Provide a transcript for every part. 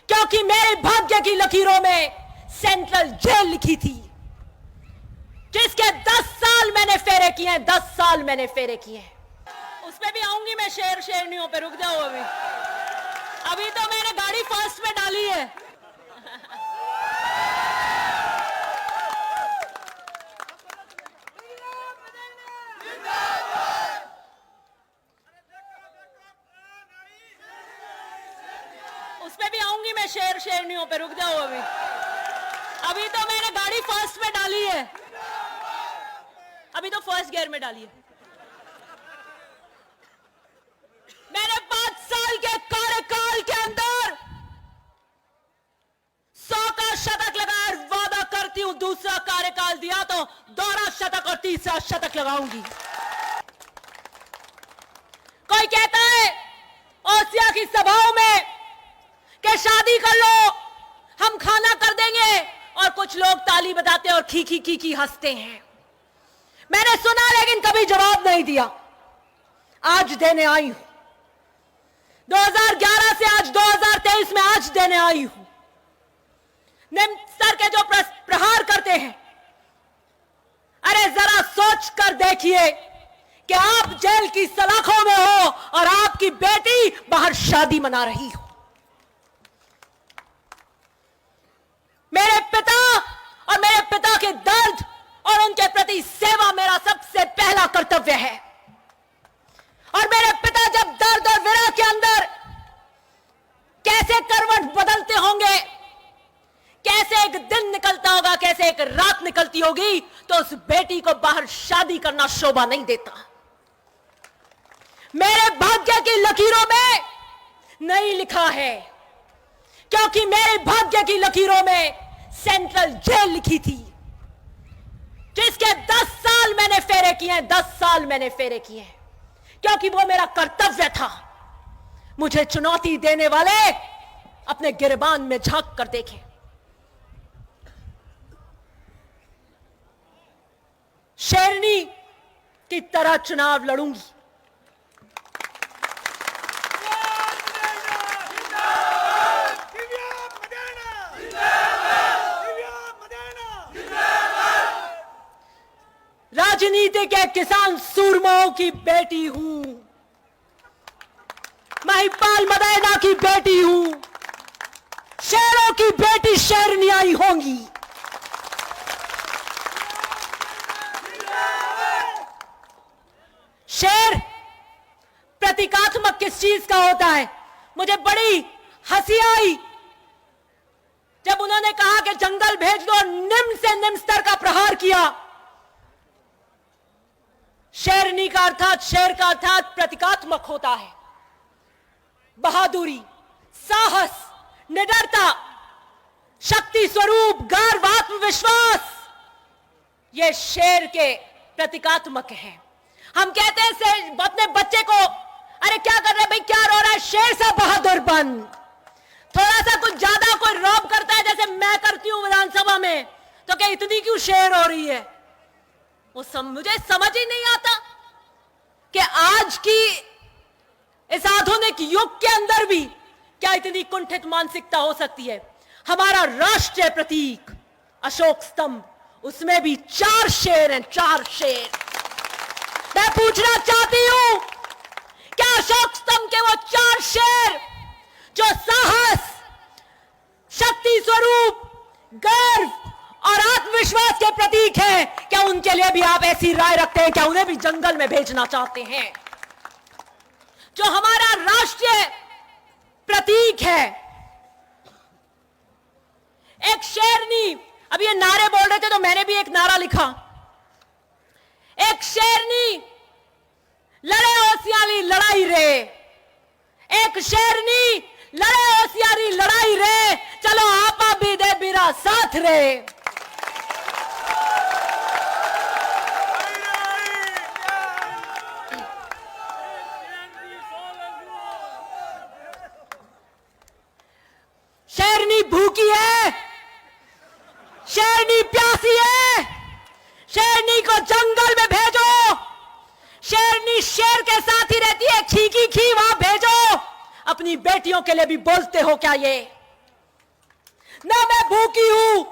क्योंकि मेरे भाग्य की लकीरों में सेंट्रल जेल लिखी थी, जिसके 10 साल मैंने फेरे किए हैं, 10 साल मैंने फेरे किए हैं। उस पे भी आऊंगी मैं, शेर शेरनियों पे। रुक जाओ, अभी तो मैंने गाड़ी फर्स्ट में डाली है। उस पे भी आऊंगी मैं, शेर शेरनियों पे। रुक जाओ, अभी तो मैंने गाड़ी फर्स्ट में डाली है। अभी तो फर्स्ट गियर में डाली है। मैंने 5 साल के कार्यकाल के अंदर 100 का शतक लगाया। वादा करती हूं, दूसरा कार्यकाल दिया तो दोहरा शतक और तीसरा शतक लगाऊंगी। कोई कहता है ओसिया की सभाओं में कि शादी कर लो, हम खाना कर देंगे, और कुछ लोग ताली बजाते और खी हंसते हैं। मैंने सुना लेकिन कभी जवाब नहीं दिया। आज देने आई हूं, 2011 से आज 2023 में आज देने आई हूं। निम्न स्तर के जो प्रहार करते हैं, अरे जरा सोच कर देखिए कि आप जेल की सलाखों में हो और आपकी बेटी बाहर शादी मना रही हो। मेरे पिता और मेरे पिता के दर्द और उनके प्रति सेवा मेरा सबसे पहला कर्तव्य है। और मेरे पिता जब दर्द और विरह के अंदर कैसे करवट बदलते होंगे, कैसे एक दिन निकलता होगा, कैसे एक रात निकलती होगी, तो उस बेटी को बाहर शादी करना शोभा नहीं देता। मेरे भाग्य की लकीरों में नहीं लिखा है, क्योंकि मेरे भाग्य की लकीरों में सेंट्रल जेल लिखी थी, जिसके 10 साल मैंने फेरे किए हैं, 10 साल मैंने फेरे किए हैं, क्योंकि वो मेरा कर्तव्य था। मुझे चुनौती देने वाले अपने गिरबान में झांक कर देखें। शेरनी की तरह चुनाव लड़ूंगी। राजनीति के किसान सूरमाओं की बेटी हूं, महिपाल मदेना की बेटी हूं, शेरों की बेटी शेरनियां ही होंगी। शेर प्रतीकात्मक किस चीज का होता है? मुझे बड़ी हंसी आई जब उन्होंने कहा कि जंगल भेज दो, निम्न से निम्न स्तर का प्रहार किया। शेरनी का अर्थात, शेर का अर्थात प्रतीकात्मक होता है। बहादुरी, साहस, निडरता, शक्ति स्वरूप, गर्व, आत्मविश्वास, ये शेर के प्रतीकात्मक है। हम कहते हैं अपने बच्चे को, अरे क्या कर रहे भाई, क्या रो रहा है, शेर सा बहादुर बन। थोड़ा सा कुछ ज्यादा कोई रौब करता है, जैसे मैं करती हूं विधानसभा में, तो क्या इतनी क्यों शेर हो रही है? मुझे समझ ही नहीं आता कि आज की इस आधुनिक युग के अंदर भी क्या इतनी कुंठित मानसिकता हो सकती है। हमारा राष्ट्रीय प्रतीक अशोक स्तंभ, उसमें भी 4 शेर हैं, 4 शेर। मैं पूछना चाहती हूं, क्या अशोक स्तंभ के वो 4 शेर जो साहस, शक्ति स्वरूप, गर्व और आत्मविश्वास के प्रतीक हैं, क्या उनके लिए भी आप ऐसी राय रखते हैं? क्या उन्हें भी जंगल में भेजना चाहते हैं? जो हमारा राष्ट्रीय प्रतीक है, एक शेरनी, अब ये नारे बोल रहे थे तो मैंने भी एक नारा लिखा, एक शेरनी लड़े होशियारी लड़ाई रे, एक शेरनी लड़े होशियारी लड़ाई रे, चलो आपा भी दे बिरा साथ रे। शेरनी भूखी है, शेरनी प्यासी है, शेरनी को जंगल में भेजो। शेरनी शेर के साथ ही रहती है, खी वहां भेजो। अपनी बेटियों के लिए भी बोलते हो क्या ये? ना मैं भूखी हूं,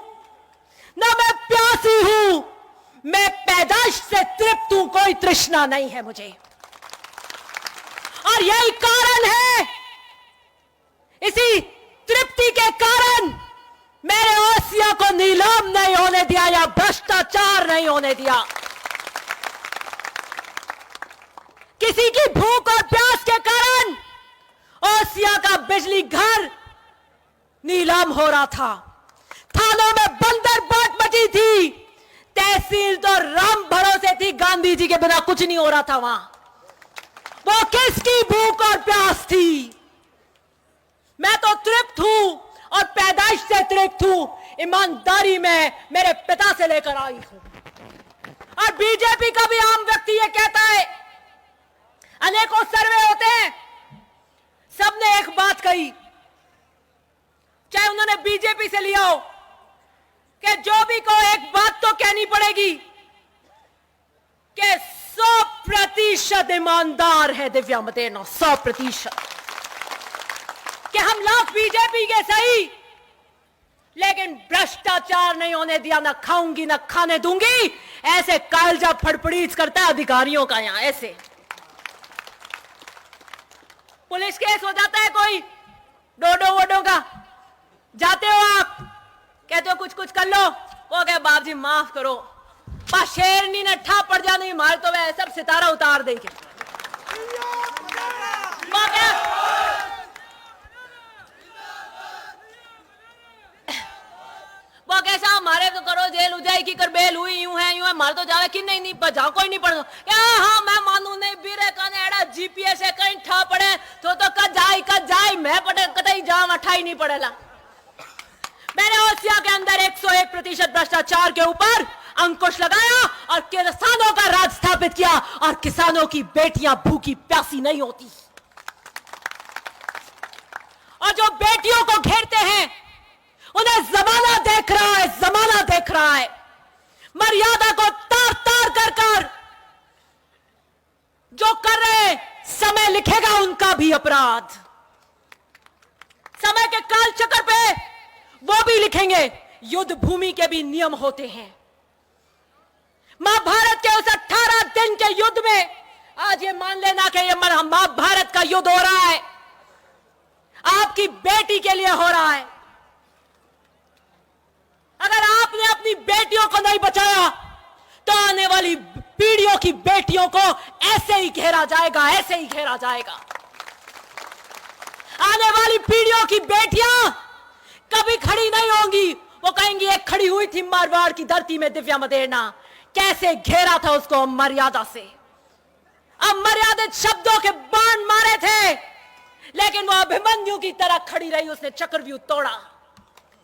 ना मैं प्यासी हूं, मैं पैदाइश से तृप्त हूं, कोई तृष्णा नहीं है मुझे। और यही कारण है, इसी तृप्ति के कारण मेरे ओसिया को नीलाम नहीं होने दिया या भ्रष्टाचार नहीं होने दिया। किसी की भूख और प्यास के कारण ओसिया का बिजली घर नीलाम हो रहा था, थानों में बंदर बाट मची थी, तहसील तो राम भरोसे थी, गांधी जी के बिना कुछ नहीं हो रहा था वहां। वो किसकी भूख और प्यास थी? मैं तो तृप्त हूं और पैदाइश से तृप्त हूं, ईमानदारी में मेरे पिता से लेकर आई हूं। और बीजेपी का भी आम व्यक्ति ये कहता है, अनेकों सर्वे होते हैं, सबने एक बात कही, चाहे उन्होंने बीजेपी से लिया हो, कि जो भी को एक बात तो कहनी पड़ेगी कि 100% ईमानदार है दिव्या मदेरणा, 100%। कि हम लोग बीजेपी के सही, लेकिन भ्रष्टाचार नहीं होने दिया, ना खाऊंगी ना खाने दूंगी, ऐसे कालजा फड़फड़ीच करता है अधिकारियों का यहां। ऐसे पुलिस केस हो जाता है कोई डोडो वोडो का, जाते हो आप, कहते हो कुछ कुछ कर लो, वो कहे बाप जी माफ करो, पा शेरनी ने ठा पड़ जाने मार तो वह सब सितारा उतार देंगे। वो कैसा हमारे तो करो जेल हो जाए कि कर बेल हुई यूं है मार तो जावे कि नहीं बजा कोई नहीं पड़ो क्या। हाँ मैं मानू नहीं बीरे का एड़ा जीपीएस है कहीं ठा पड़े तो कद जाए मैं पड़े कतई जाम अठाई नहीं पड़ेला। मैंने ओसिया के अंदर 101% भ्रष्टाचार के ऊपर अंकुश लगाया और किसानों का राज स्थापित किया, और किसानों की बेटियां भूखी प्यासी नहीं होती। और जो बेटियों को घेरते हैं उन्हें जमाना देख रहा है, जमाना देख रहा है। मर्यादा को तार तार कर जो कर रहे, समय लिखेगा उनका भी अपराध। समय के काल चक्र पे वो भी लिखेंगे, युद्ध भूमि के भी नियम होते हैं। महाभारत के उस 18 दिन के युद्ध में आज ये मान लेना कि ये महाभारत का युद्ध हो रहा है, आपकी बेटी के लिए हो रहा है। अगर आपने अपनी बेटियों को नहीं बचाया तो आने वाली पीढ़ियों की बेटियों को ऐसे ही घेरा जाएगा, ऐसे ही घेरा जाएगा। आने वाली पीढ़ियों की बेटियां कभी खड़ी नहीं होंगी, वो कहेंगी एक खड़ी हुई थी मारवाड़ की धरती में दिव्या मदेरणा, कैसे घेरा था उसको मर्यादा से। अमर्यादित शब्दों के बाण मारे थे, लेकिन वो अभिमन्यु की तरह खड़ी रही, उसने चक्रव्यूह तोड़ा।